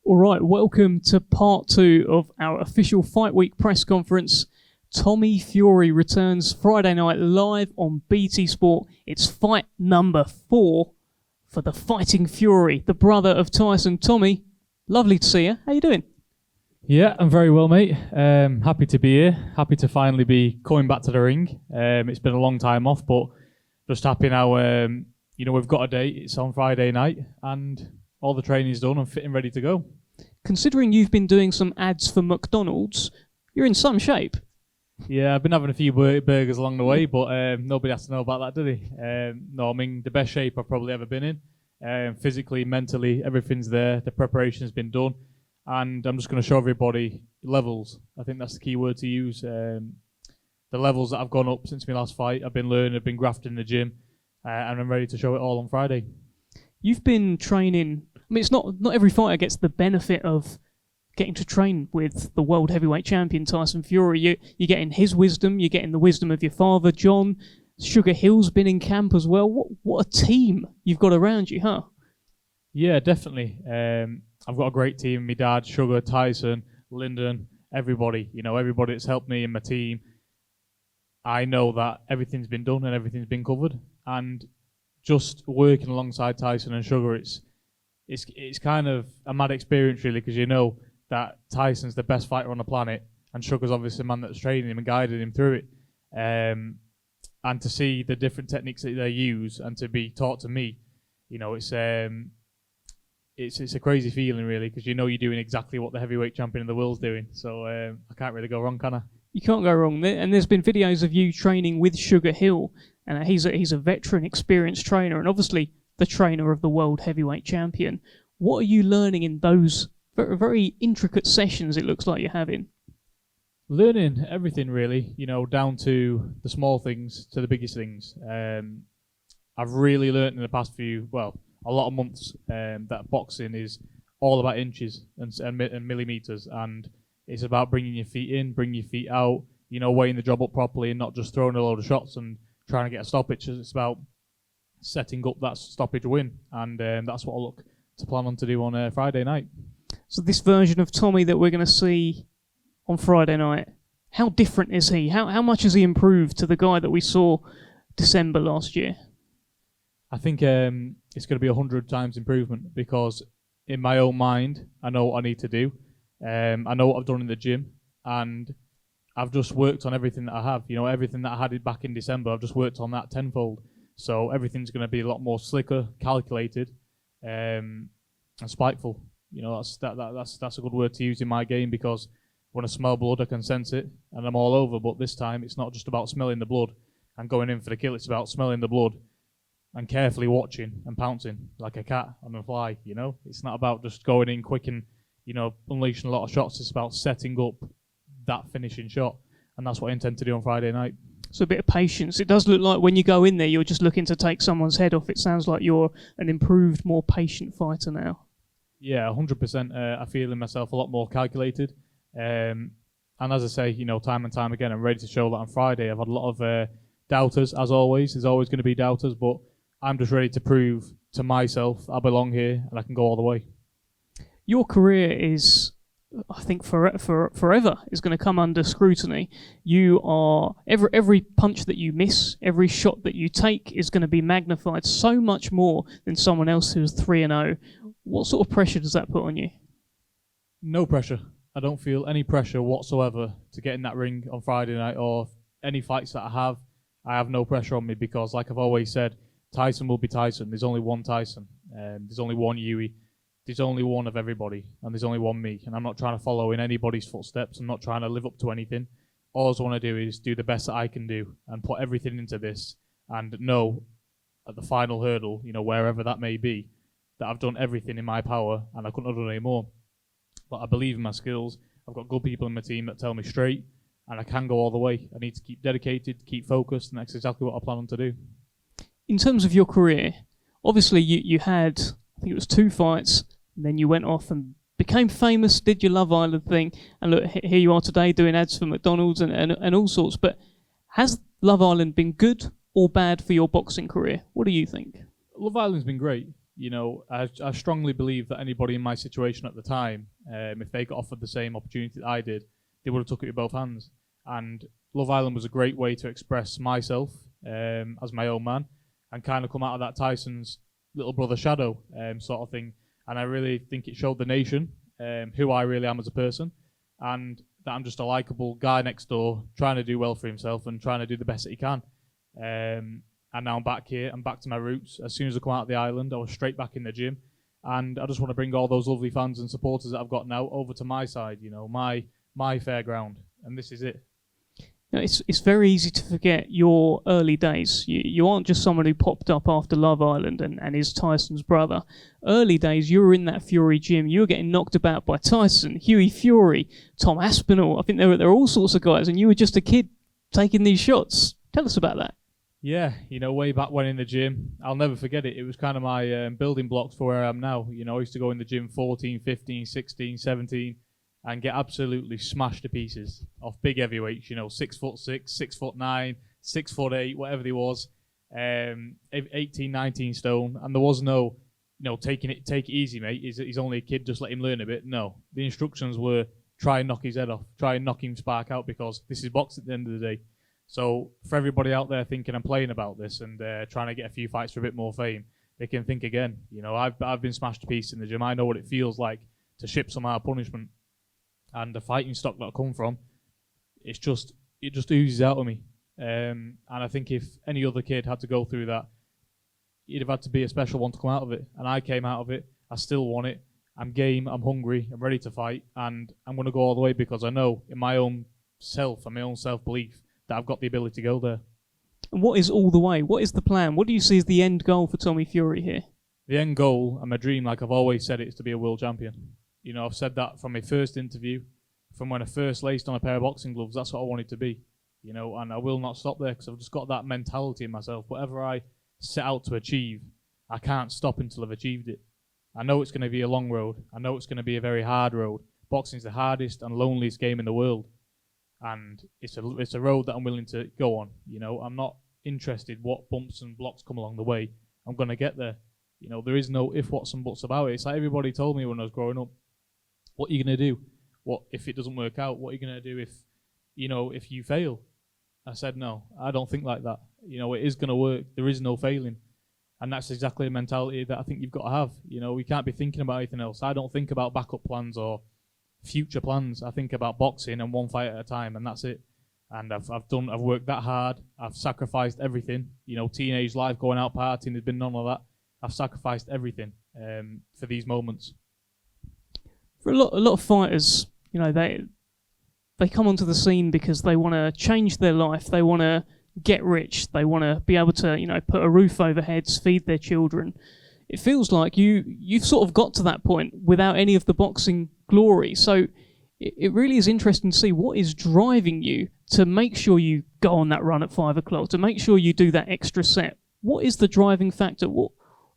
All right, welcome to part 2 of our official Fight Week press conference. Tommy Fury returns Friday night live on BT Sport. It's fight number 4 for the Fighting Fury, the brother of Tyson. Tommy, lovely to see you. How you doing? Yeah, I'm very well, mate. Happy to be here. Happy to finally be coming back to the ring. It's been a long time off, but just happy now. We've got a date. It's on Friday night, and all the training's done and fit and ready to go. Considering you've been doing some ads for McDonald's, you're in some shape. Yeah, I've been having a few burgers along the way, but nobody has to know about that, do they? No, I mean, the best shape I've probably ever been in. Physically, mentally, everything's there. The preparation's been done. And I'm just going to show everybody levels. I think that's the key word to use. The levels that I've gone up since my last fight. I've been learning, I've been grafting in the gym, and I'm ready to show it all on Friday. You've been training. I mean, it's not every fighter gets the benefit of getting to train with the world heavyweight champion Tyson Fury. You're getting his wisdom. You're getting the wisdom of your father, John. Sugar Hill's been in camp as well. What a team you've got around you, huh? Yeah, definitely. I've got a great team. My dad, Sugar, Tyson, Lyndon, everybody. Everybody that's helped me and my team. I know that everything's been done and everything's been covered. And just working alongside Tyson and Sugar, it's kind of a mad experience, really, because you know that Tyson's the best fighter on the planet, and Sugar's obviously the man that's training him and guiding him through it. And to see the different techniques that they use and to be taught to me, it's a crazy feeling, really, because you're doing exactly what the heavyweight champion of the world's doing. So I can't really go wrong, can I? You can't go wrong. And there's been videos of you training with Sugar Hill, and he's a veteran, experienced trainer, and obviously the trainer of the world heavyweight champion. What are you learning in those very, very intricate sessions it looks like you're having? Learning everything, really, down to the small things to the biggest things. I've really learned in the past a lot of months that boxing is all about inches and millimeters, and it's about bringing your feet in, bringing your feet out, weighing the job up properly and not just throwing a load of shots and trying to get a stoppage. It's about setting up that stoppage win, and that's what I look to plan on to do on Friday night. So this version of Tommy that we're going to see on Friday night, how different is he? How much has he improved to the guy that we saw December last year? I think it's going to be 100 times improvement, because in my own mind, I know what I need to do. I know what I've done in the gym, and I've just worked on everything that I have. Everything that I had back in December, I've just worked on that tenfold. So everything's going to be a lot more slicker, calculated, and spiteful. That's a good word to use in my game, because when I smell blood, I can sense it, and I'm all over. But this time, it's not just about smelling the blood and going in for the kill. It's about smelling the blood and carefully watching and pouncing like a cat on a fly. It's not about just going in quick and unleashing a lot of shots. It's about setting up that finishing shot, and that's what I intend to do on Friday night. So a bit of patience. It does look like when you go in there, you're just looking to take someone's head off. It sounds like you're an improved, more patient fighter now. Yeah, 100%. I feel in myself a lot more calculated. And as I say, time and time again, I'm ready to show that on Friday. I've had a lot of doubters, as always. There's always going to be doubters, but I'm just ready to prove to myself I belong here and I can go all the way. Your career is, I think, forever is going to come under scrutiny. You are every punch that you miss, every shot that you take is going to be magnified so much more than someone else who's 3-0. What sort of pressure does that put on you? No pressure. I don't feel any pressure whatsoever to get in that ring on Friday night, or any fights that I have no pressure on me, because, like I've always said, Tyson will be Tyson. There's only one Tyson. There's only one Yui. There's only one of everybody, and there's only one me. And I'm not trying to follow in anybody's footsteps. I'm not trying to live up to anything. All I want to do is do the best that I can do and put everything into this, and know at the final hurdle, wherever that may be, that I've done everything in my power, and I couldn't have done any more. But I believe in my skills. I've got good people in my team that tell me straight, and I can go all the way. I need to keep dedicated, keep focused, and that's exactly what I plan on to do. In terms of your career, obviously you had, I think it was 2 fights, and then you went off and became famous, did your Love Island thing, and look, here you are today doing ads for McDonald's and all sorts. But has Love Island been good or bad for your boxing career? What do you think? Love Island's been great. I strongly believe that anybody in my situation at the time, if they got offered the same opportunity that I did, they would have took it with both hands. And Love Island was a great way to express myself as my own man and kind of come out of that Tyson's little brother shadow sort of thing. And I really think it showed the nation who I really am as a person, and that I'm just a likeable guy next door trying to do well for himself and trying to do the best that he can. And now I'm back here. I'm back to my roots. As soon as I come out of the island, I was straight back in the gym. And I just want to bring all those lovely fans and supporters that I've got now over to my side, my fair ground. And this is it. It's very easy to forget your early days. You aren't just someone who popped up after Love Island and is Tyson's brother. Early days, you were in that Fury gym. You were getting knocked about by Tyson, Hughie Fury, Tom Aspinall. I think there were all sorts of guys, and you were just a kid taking these shots. Tell us about that. Yeah, way back when in the gym, I'll never forget it. It was kind of my building blocks for where I am now. I used to go in the gym 14, 15, 16, 17, and get absolutely smashed to pieces off big heavyweights, 6'6", 6'9", 6'8", whatever they was, 18, 19 stone, and there was no, take it easy, mate. He's only a kid, just let him learn a bit. No, the instructions were try and knock his head off, try and knock him spark out, because this is boxing at the end of the day. So for everybody out there thinking I'm playing about this and trying to get a few fights for a bit more fame, they can think again. I've been smashed to pieces in the gym. I know what it feels like to ship some hard punishment. And the fighting stock that I come from, it just oozes out of me. And I think if any other kid had to go through that, he'd have had to be a special one to come out of it. And I came out of it. I still want it. I'm game. I'm hungry. I'm ready to fight. And I'm going to go all the way because I know in my own self and my own self-belief that I've got the ability to go there. And what is all the way? What is the plan? What do you see as the end goal for Tommy Fury here? The end goal and my dream, like I've always said it, is to be a world champion. I've said that from my first interview, from when I first laced on a pair of boxing gloves. That's what I wanted to be, and I will not stop there because I've just got that mentality in myself. Whatever I set out to achieve, I can't stop until I've achieved it. I know it's going to be a long road. I know it's going to be a very hard road. Boxing's the hardest and loneliest game in the world, and it's a road that I'm willing to go on. I'm not interested what bumps and blocks come along the way. I'm going to get there. There is no if, whats, and buts about it. It's like everybody told me when I was growing up, what are you going to do? What if it doesn't work out? What are you going to do if you fail? I said, no, I don't think like that. It is going to work. There is no failing. And that's exactly the mentality that I think you've got to have. We can't be thinking about anything else. I don't think about backup plans or future plans. I think about boxing and one fight at a time, and that's it. And I've worked that hard. I've sacrificed everything. Teenage life, going out partying, there's been none of that. I've sacrificed everything for these moments. For a lot of fighters, they come onto the scene because they want to change their life. They want to get rich. They want to be able to, put a roof over heads, feed their children. It feels like you've sort of got to that point without any of the boxing glory. So it really is interesting to see what is driving you to make sure you go on that run at 5 o'clock, to make sure you do that extra set. What is the driving factor? What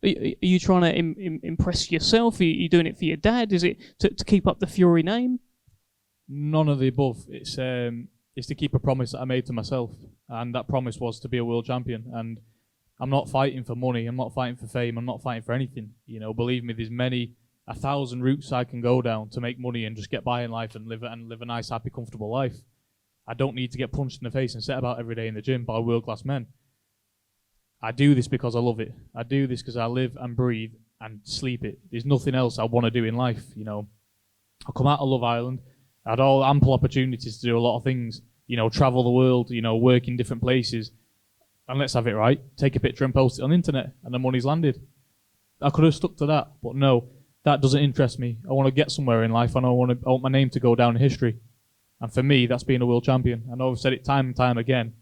are you trying to impress yourself? Are you doing it for your dad? Is it to keep up the Fury name? None of the above. It's to keep a promise that I made to myself, and that promise was to be a world champion. And I'm not fighting for money. I'm not fighting for fame. I'm not fighting for anything. Believe me, there's 1,000 routes I can go down to make money and just get by in life and live a nice, happy, comfortable life. I don't need to get punched in the face and set about every day in the gym by world-class men. I do this because I love it. I do this because I live and breathe and sleep it. There's nothing else I want to do in life. I come out of Love Island. I had all ample opportunities to do a lot of things. Travel the world. Work in different places. And let's have it right. Take a picture and post it on the internet, and the money's landed. I could have stuck to that, but no, that doesn't interest me. I want to get somewhere in life, and I want my name to go down in history. And for me, that's being a world champion. I know I've said it time and time again.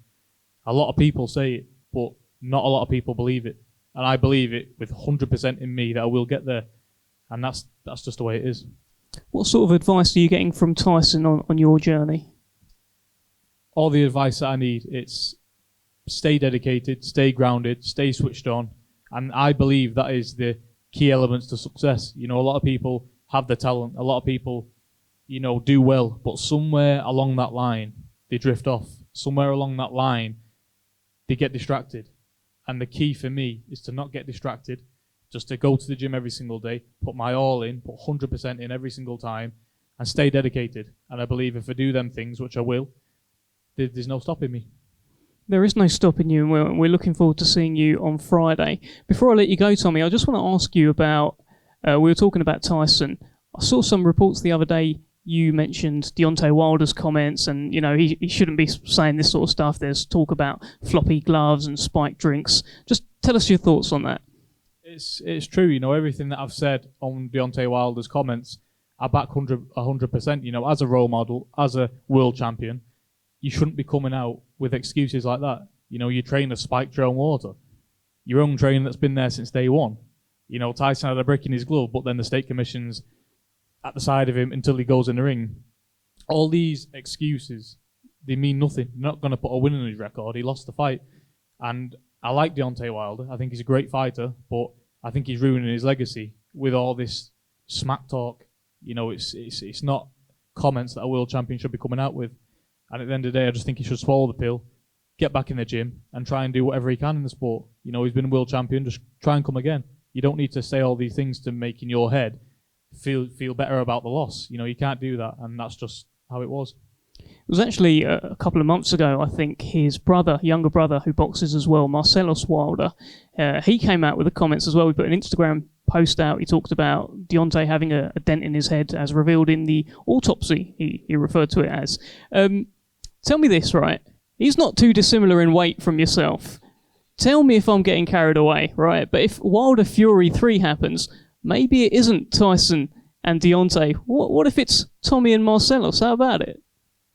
A lot of people say it, but not a lot of people believe it. And I believe it with 100% in me that I will get there. And that's just the way it is. What sort of advice are you getting from Tyson on your journey? All the advice that I need, it's stay dedicated, stay grounded, stay switched on. And I believe that is the key elements to success. A lot of people have the talent. A lot of people, do well. But somewhere along that line, they drift off. Somewhere along that line, they get distracted. And the key for me is to not get distracted, just to go to the gym every single day, put my all in, put 100% in every single time, and stay dedicated. And I believe if I do them things, which I will, there's no stopping me. There is no stopping you, and we're looking forward to seeing you on Friday. Before I let you go, Tommy, I just want to ask you about, we were talking about Tyson. I saw some reports the other day, you mentioned Deontay Wilder's comments, and he shouldn't be saying this sort of stuff. There's talk about floppy gloves and spiked drinks. Just tell us your thoughts on that. It's true, everything that I've said on Deontay Wilder's comments, I back 100%. As a role model, as a world champion, you shouldn't be coming out with excuses like that. You train to spike your own water. Your own trainer that's been there since day one. Tyson had a brick in his glove, but then the state commission's at the side of him until he goes in the ring. All these excuses, they mean nothing. They're not going to put a win on his record. He lost the fight. And I like Deontay Wilder. I think he's a great fighter, but I think he's ruining his legacy with all this smack talk. It's not comments that a world champion should be coming out with. And at the end of the day, I just think he should swallow the pill, get back in the gym, and try and do whatever he can in the sport. He's been a world champion, just try and come again. You don't need to say all these things to make in your head feel better about the loss. You can't do that, and that's just how it was. It was actually a couple of months ago, I think, his younger brother, who boxes as well, Marcellus Wilder, he came out with the comments as well. We put an Instagram post out. He talked about Deontay having a dent in his head, as revealed in the autopsy, he referred to it as. Tell me this, right? He's not too dissimilar in weight from yourself. Tell me if I'm getting carried away, right? But if Wilder Fury 3 happens, maybe it isn't Tyson and Deontay. What if it's Tommy and Marcellus? How about it?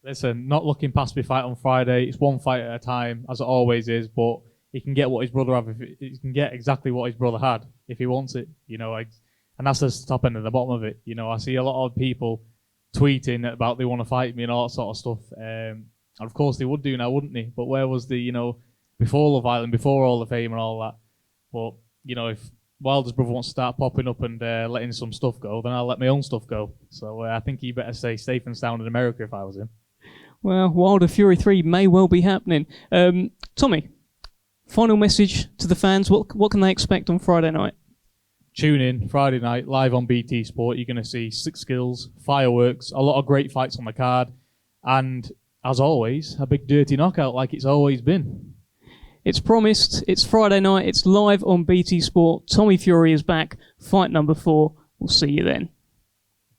Listen, not looking past my fight on Friday. It's one fight at a time, as it always is. But he can get what his brother had. He can get exactly what his brother had if he wants it. And that's the top end and the bottom of it. I see a lot of people tweeting about they want to fight me and all that sort of stuff. And of course they would do now, wouldn't they? But where was the before Love Island, before all the fame and all that? But if Wilder's brother wants to start popping up and letting some stuff go, then I'll let my own stuff go. So I think he better stay safe and sound in America if I was him. Well, Wilder Fury 3 may well be happening. Tommy, final message to the fans. What can they expect on Friday night? Tune in Friday night, live on BT Sport. You're going to see 6 skills, fireworks, a lot of great fights on the card, and, as always, a big dirty knockout like it's always been. It's promised. It's Friday night. It's live on BT Sport. Tommy Fury is back. Fight number 4. We'll see you then.